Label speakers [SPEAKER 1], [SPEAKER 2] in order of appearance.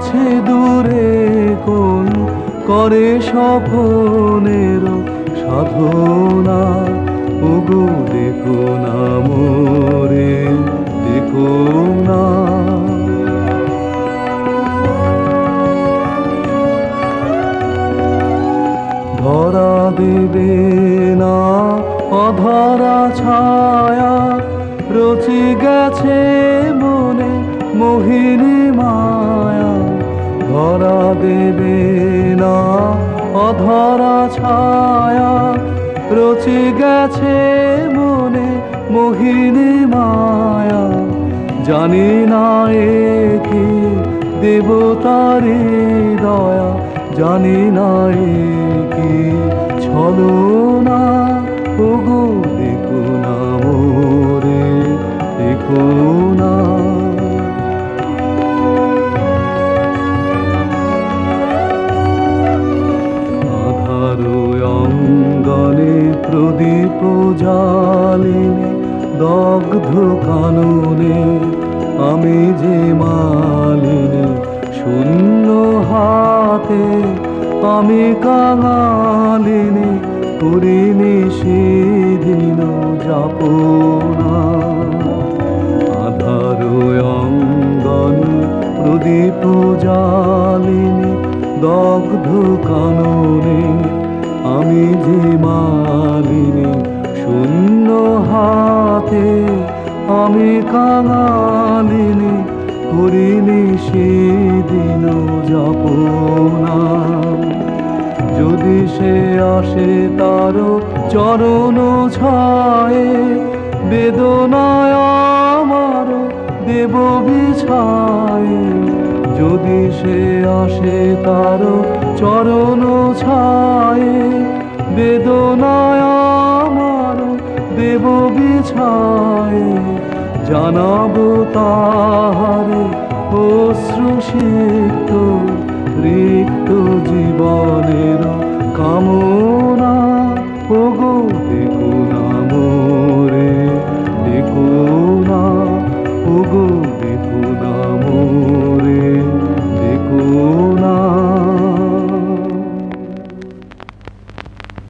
[SPEAKER 1] আছে দূরে কোন করে স্বপনের সাধনা। ওগো দেখো না মোরে, দেখো না। ধরা দেবে না অধরা ছায়া, রচি গেছে মনে মোহিনী মায়া। ধরা দেবে না অধরা ছায়া, রচি গেছে মনে মোহিনী মায়া। জানি না এ কি দেবতারি দয়া, জানি না এ কি ছলনা। ওগো দেখো না মোরে, দেখো না। আধার অঙ্গনে প্রদীপ জালিনী, দগ্ধ কাননে আমি যে মালিনী। শূন্য হাতে আমি কাঙালিনী, করিনি সেদিন যাপনা। আধার অঙ্গনে প্রদীপ জালিনী, দগ্ধ কাননে আমি যে মালিনী। শূন্য হাতে আমি কাঙালিনী, করিনি সেদিন যাপনা। যদি সে আসে তার চরণ ছায়ে, বেদনায় আমার দেব বিছায়ে। যদি সে আসে তার চরণ ছায়ে, বেদনায় আমার দেব বিছায়ে। জানাবো তাহারে অশ্রুসিক্ত